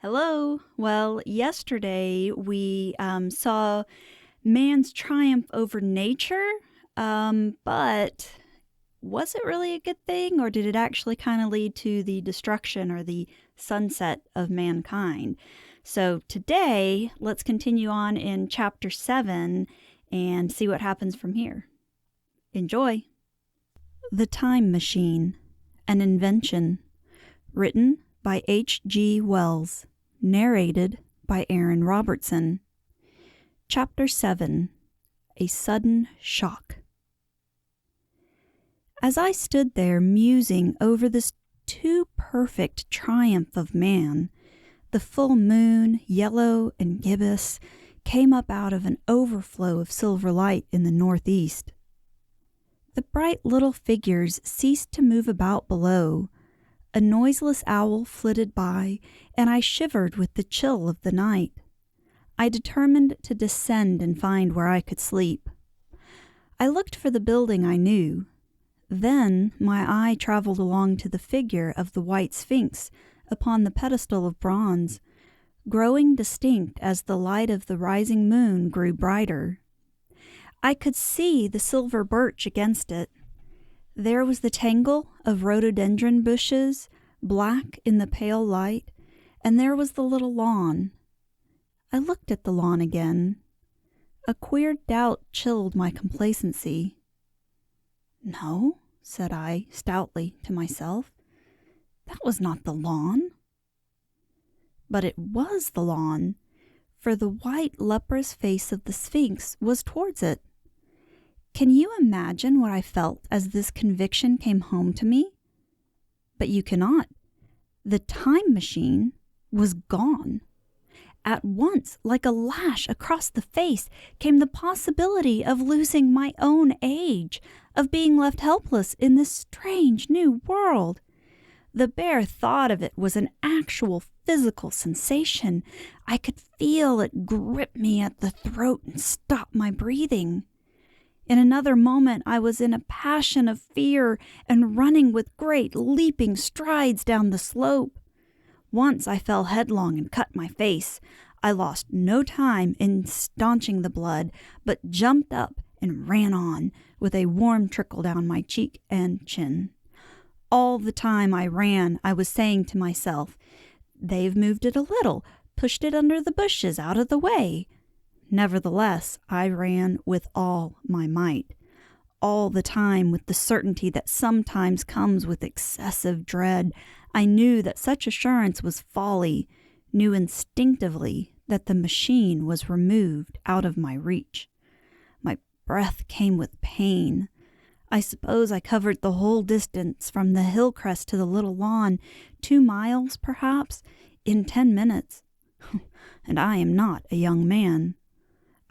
Hello. Well, yesterday we saw man's triumph over nature, but was it really a good thing, or did it actually kind of lead to the destruction or the sunset of mankind? So today, let's continue on in chapter 7 and see what happens from here. Enjoy. The Time Machine, an Invention, written by H.G. Wells. Narrated by Aaron Robertson. Chapter 7. A Sudden Shock. As I stood there musing over this too perfect triumph of man, the full moon, yellow and gibbous, came up out of an overflow of silver light in the northeast. The bright little figures ceased to move about below. A noiseless owl flitted by, and I shivered with the chill of the night. I determined to descend and find where I could sleep. I looked for the building I knew. Then my eye traveled along to the figure of the white sphinx upon the pedestal of bronze, growing distinct as the light of the rising moon grew brighter. I could see the silver birch against it. There was the tangle of rhododendron bushes, black in the pale light, and there was the little lawn. I looked at the lawn again. A queer doubt chilled my complacency. "No," said I stoutly to myself. "That was not the lawn." But it was the lawn, for the white leprous face of the Sphinx was towards it. Can you imagine what I felt as this conviction came home to me? But you cannot. The time machine was gone. At once, like a lash across the face, came the possibility of losing my own age, of being left helpless in this strange new world. The bare thought of it was an actual physical sensation. I could feel it grip me at the throat and stop my breathing. In another moment, I was in a passion of fear and running with great leaping strides down the slope. Once I fell headlong and cut my face. I lost no time in staunching the blood, but jumped up and ran on, with a warm trickle down my cheek and chin. All the time I ran, I was saying to myself, "They've moved it a little, pushed it under the bushes out of the way." Nevertheless, I ran with all my might, all the time with the certainty that sometimes comes with excessive dread. I knew that such assurance was folly, knew instinctively that the machine was removed out of my reach. My breath came with pain. I suppose I covered the whole distance from the hill crest to the little lawn, 2 miles, perhaps, in 10 minutes. And I am not a young man.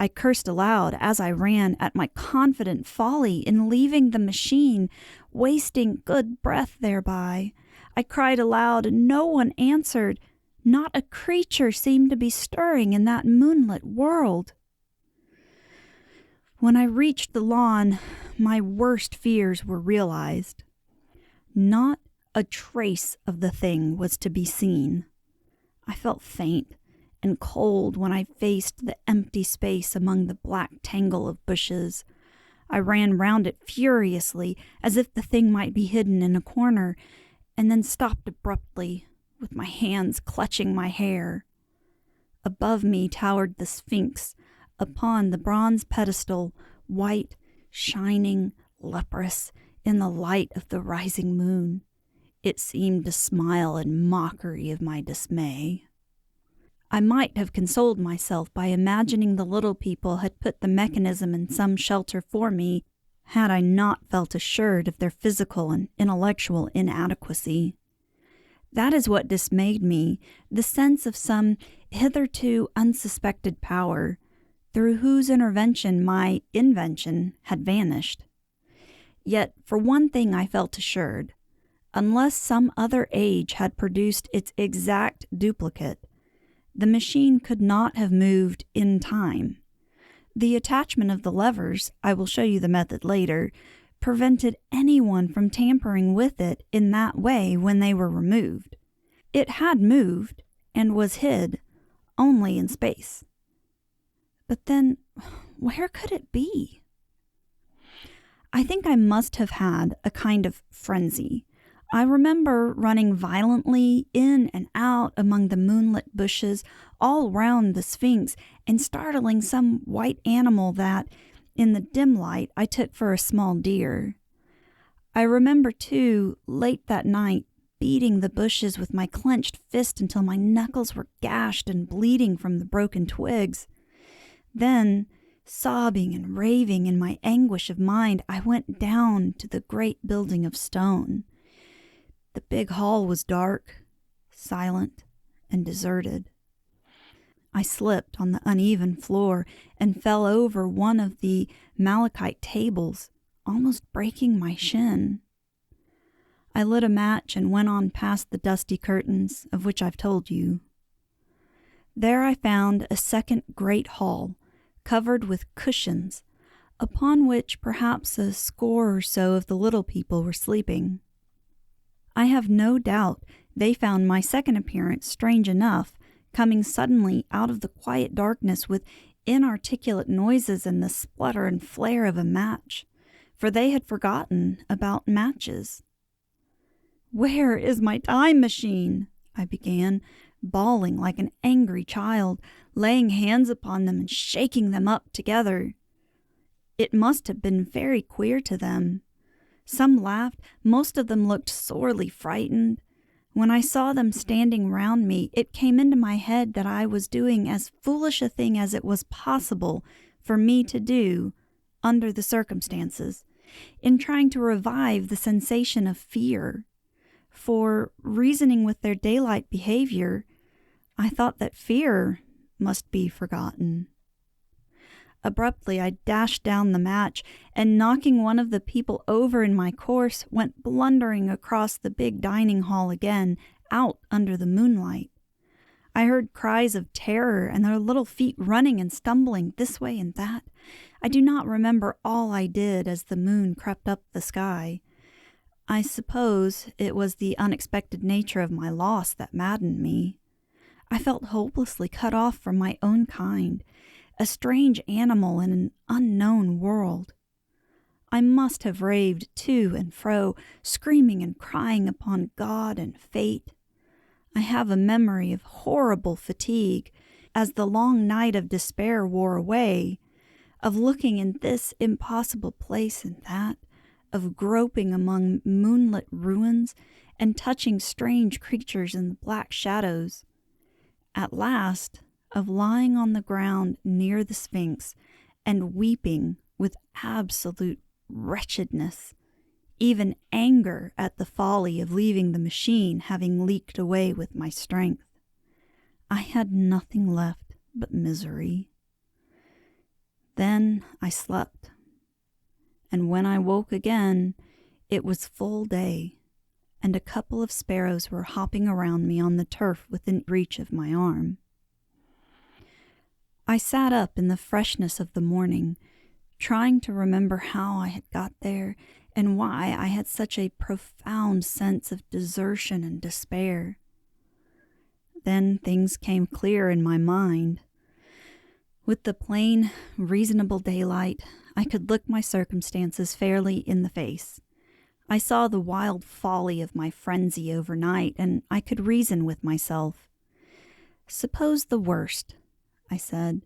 I cursed aloud as I ran at my confident folly in leaving the machine, wasting good breath thereby. I cried aloud, and no one answered. Not a creature seemed to be stirring in that moonlit world. When I reached the lawn, my worst fears were realized. Not a trace of the thing was to be seen. I felt faint and cold when I faced the empty space among the black tangle of bushes. I ran round it furiously, as if the thing might be hidden in a corner, and then stopped abruptly, with my hands clutching my hair. Above me towered the Sphinx, upon the bronze pedestal, white, shining, leprous, in the light of the rising moon. It seemed to smile in mockery of my dismay. I might have consoled myself by imagining the little people had put the mechanism in some shelter for me, had I not felt assured of their physical and intellectual inadequacy. That is what dismayed me, the sense of some hitherto unsuspected power, through whose intervention my invention had vanished. Yet for one thing I felt assured: unless some other age had produced its exact duplicate, the machine could not have moved in time. The attachment of the levers, I will show you the method later, prevented anyone from tampering with it in that way when they were removed. It had moved, and was hid only in space. But then, where could it be? I think I must have had a kind of frenzy. I remember running violently in and out among the moonlit bushes all round the Sphinx and startling some white animal that, in the dim light, I took for a small deer. I remember, too, late that night, beating the bushes with my clenched fist until my knuckles were gashed and bleeding from the broken twigs. Then, sobbing and raving in my anguish of mind, I went down to the great building of stone. The big hall was dark, silent, and deserted. I slipped on the uneven floor and fell over one of the malachite tables, almost breaking my shin. I lit a match and went on past the dusty curtains, of which I've told you. There I found a second great hall, covered with cushions, upon which perhaps a score or so of the little people were sleeping. I have no doubt they found my second appearance strange enough, coming suddenly out of the quiet darkness with inarticulate noises and the splutter and flare of a match, for they had forgotten about matches. "Where is my time machine?" I began, bawling like an angry child, laying hands upon them and shaking them up together. It must have been very queer to them. Some laughed, most of them looked sorely frightened. When I saw them standing round me, it came into my head that I was doing as foolish a thing as it was possible for me to do under the circumstances, in trying to revive the sensation of fear. For, reasoning with their daylight behavior, I thought that fear must be forgotten. Abruptly, I dashed down the match, and knocking one of the people over in my course, went blundering across the big dining hall again, out under the moonlight. I heard cries of terror and their little feet running and stumbling this way and that. I do not remember all I did as the moon crept up the sky. I suppose it was the unexpected nature of my loss that maddened me. I felt hopelessly cut off from my own kind, a strange animal in an unknown world. I must have raved to and fro, screaming and crying upon God and fate. I have a memory of horrible fatigue, as the long night of despair wore away, of looking in this impossible place and that, of groping among moonlit ruins and touching strange creatures in the black shadows. At last, of lying on the ground near the Sphinx and weeping with absolute wretchedness, even anger at the folly of leaving the machine having leaked away with my strength. I had nothing left but misery. Then I slept, and when I woke again, it was full day, and a couple of sparrows were hopping around me on the turf within reach of my arm. I sat up in the freshness of the morning, trying to remember how I had got there and why I had such a profound sense of desertion and despair. Then things came clear in my mind. With the plain, reasonable daylight, I could look my circumstances fairly in the face. I saw the wild folly of my frenzy overnight, and I could reason with myself. "Suppose the worst," I said.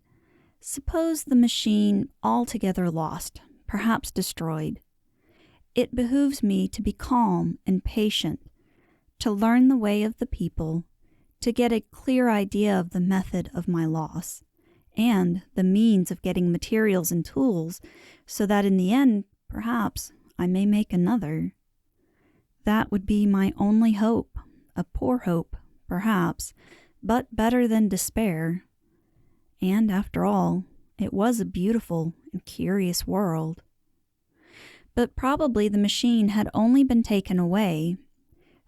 "Suppose the machine altogether lost, perhaps destroyed. It behooves me to be calm and patient, to learn the way of the people, to get a clear idea of the method of my loss, and the means of getting materials and tools, so that in the end, perhaps, I may make another. That would be my only hope, a poor hope, perhaps, but better than despair. And after all, it was a beautiful and curious world. But probably the machine had only been taken away.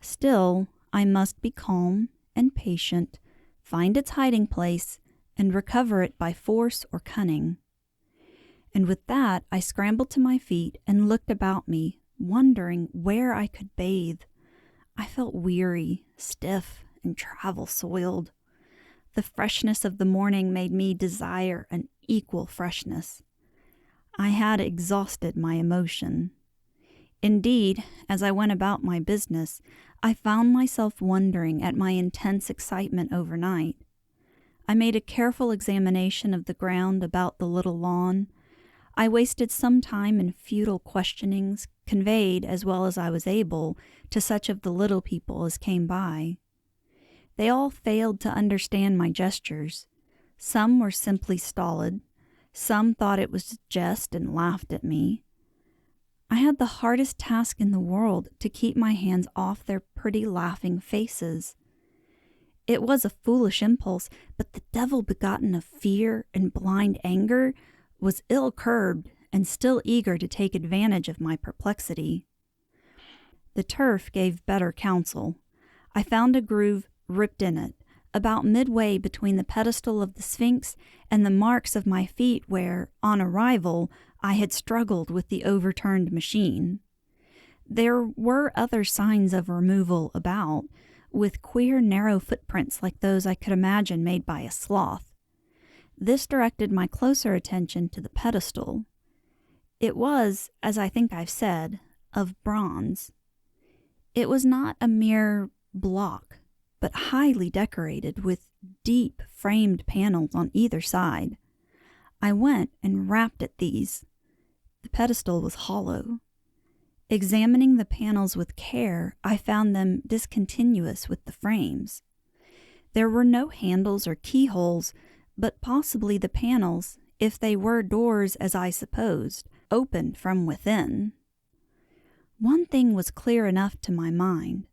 Still, I must be calm and patient, find its hiding place, and recover it by force or cunning." And with that, I scrambled to my feet and looked about me, wondering where I could bathe. I felt weary, stiff, and travel-soiled. The freshness of the morning made me desire an equal freshness. I had exhausted my emotion. Indeed, as I went about my business, I found myself wondering at my intense excitement overnight. I made a careful examination of the ground about the little lawn. I wasted some time in futile questionings, conveyed, as well as I was able, to such of the little people as came by. They all failed to understand my gestures. Some were simply stolid. Some thought it was a jest and laughed at me. I had the hardest task in the world to keep my hands off their pretty laughing faces. It was a foolish impulse, but the devil begotten of fear and blind anger was ill-curbed and still eager to take advantage of my perplexity. The turf gave better counsel. I found a groove ripped in it, about midway between the pedestal of the Sphinx and the marks of my feet where, on arrival, I had struggled with the overturned machine. There were other signs of removal about, with queer narrow footprints like those I could imagine made by a sloth. This directed my closer attention to the pedestal. It was, as I think I've said, of bronze. It was not a mere block, but highly decorated with deep framed panels on either side. I went and rapped at these. The pedestal was hollow. Examining the panels with care, I found them discontinuous with the frames. There were no handles or keyholes, but possibly the panels, if they were doors as I supposed, opened from within. One thing was clear enough to my mind.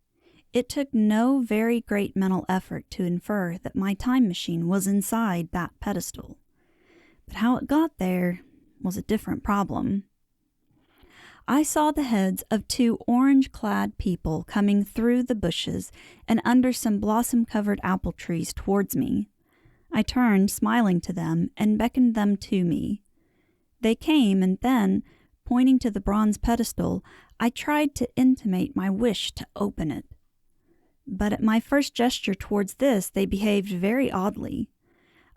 It took no very great mental effort to infer that my time machine was inside that pedestal. But how it got there was a different problem. I saw the heads of two orange-clad people coming through the bushes and under some blossom-covered apple trees towards me. I turned, smiling to them, and beckoned them to me. They came, and then, pointing to the bronze pedestal, I tried to intimate my wish to open it. But at my first gesture towards this, they behaved very oddly.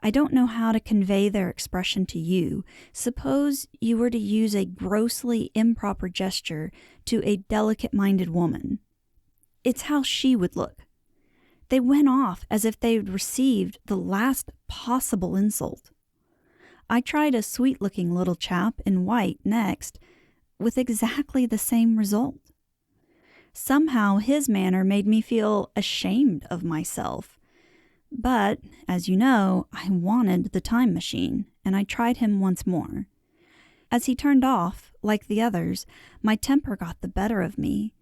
I don't know how to convey their expression to you. Suppose you were to use a grossly improper gesture to a delicate-minded woman. It's how she would look. They went off as if they had received the last possible insult. I tried a sweet-looking little chap in white next, with exactly the same result. Somehow his manner made me feel ashamed of myself. But, as you know, I wanted the time machine, and I tried him once more. As he turned off, like the others, my temper got the better of me.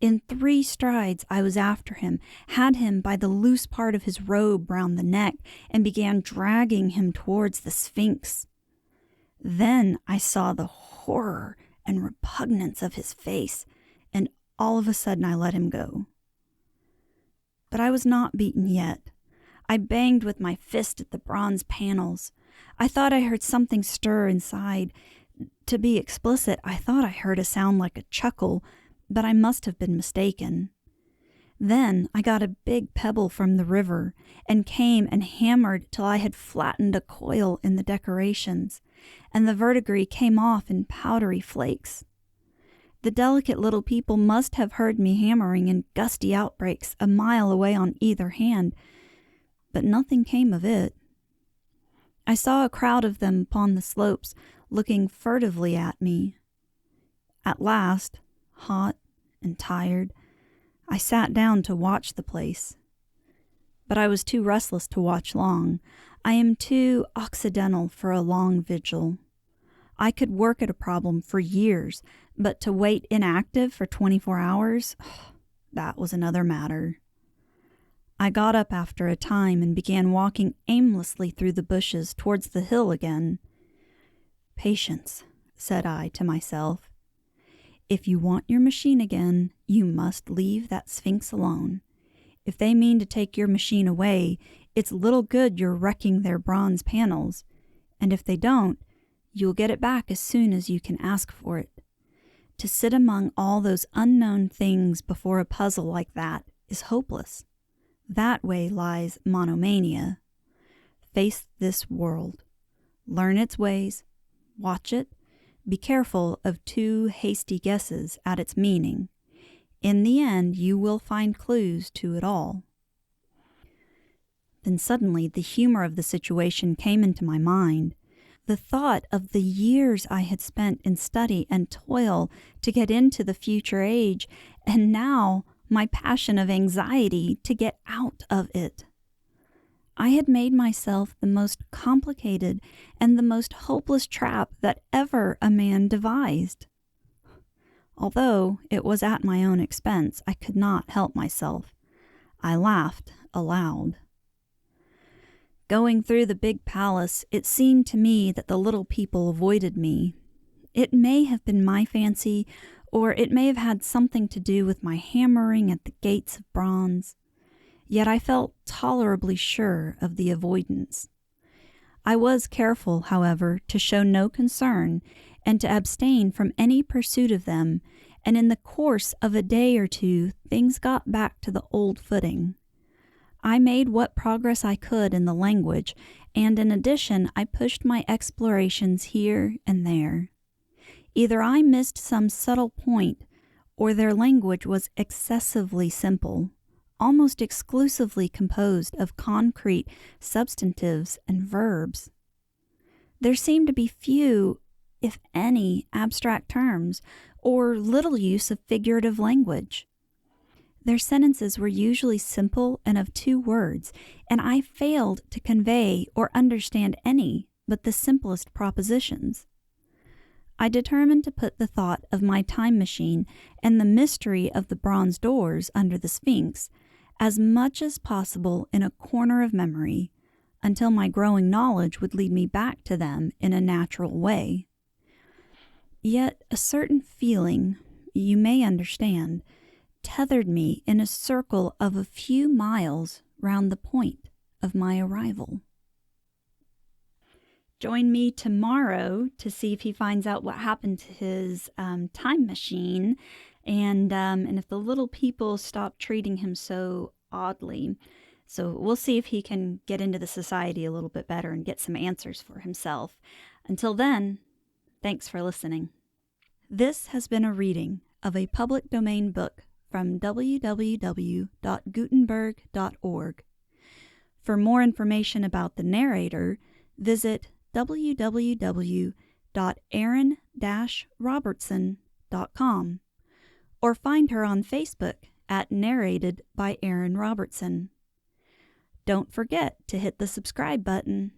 In 3 strides I was after him, had him by the loose part of his robe round the neck, and began dragging him towards the Sphinx. Then I saw the horror and repugnance of his face, and all of a sudden I let him go. But I was not beaten yet. I banged with my fist at the bronze panels. I thought I heard something stir inside. To be explicit, I thought I heard a sound like a chuckle, but I must have been mistaken. Then I got a big pebble from the river and came and hammered till I had flattened a coil in the decorations, and the verdigris came off in powdery flakes. The delicate little people must have heard me hammering in gusty outbreaks a mile away on either hand, but nothing came of it. I saw a crowd of them upon the slopes, looking furtively at me. At last, hot and tired, I sat down to watch the place. But I was too restless to watch long. I am too occidental for a long vigil. I could work at a problem for years, but to wait inactive for 24 hours, that was another matter. I got up after a time and began walking aimlessly through the bushes towards the hill again. "Patience," said I to myself. "If you want your machine again, you must leave that Sphinx alone. If they mean to take your machine away, it's little good you're wrecking their bronze panels. And if they don't, you'll get it back as soon as you can ask for it. To sit among all those unknown things before a puzzle like that is hopeless. That way lies monomania. face this world. Learn its ways, watch it, be careful of too hasty guesses at its meaning. In the end, you will find clues to it all. Then suddenly the humor of the situation came into my mind. The thought of the years I had spent in study and toil to get into the future age, and now my passion of anxiety to get out of it. I had made myself the most complicated and the most hopeless trap that ever a man devised. Although it was at my own expense, I could not help myself. I laughed aloud. Going through the big palace, it seemed to me that the little people avoided me. It may have been my fancy, or it may have had something to do with my hammering at the gates of bronze. Yet I felt tolerably sure of the avoidance. I was careful, however, to show no concern and to abstain from any pursuit of them, and in the course of a day or two things got back to the old footing. I made what progress I could in the language, and in addition I pushed my explorations here and there. Either I missed some subtle point, or their language was excessively simple, almost exclusively composed of concrete substantives and verbs. There seemed to be few, if any, abstract terms, or little use of figurative language. Their sentences were usually simple and of 2 words, and I failed to convey or understand any but the simplest propositions. I determined to put the thought of my time machine and the mystery of the bronze doors under the Sphinx as much as possible in a corner of memory, until my growing knowledge would lead me back to them in a natural way. Yet a certain feeling, you may understand, tethered me in a circle of a few miles round the point of my arrival. Join me tomorrow to see if he finds out what happened to his time machine, and if the little people stop treating him so oddly. So we'll see if he can get into the society a little bit better and get some answers for himself. Until then, thanks for listening. This has been a reading of a public domain book from www.gutenberg.org. For more information about the narrator, visit www.erin-robertson.com or find her on Facebook at Narrated by Erin Robertson. Don't forget to hit the subscribe button.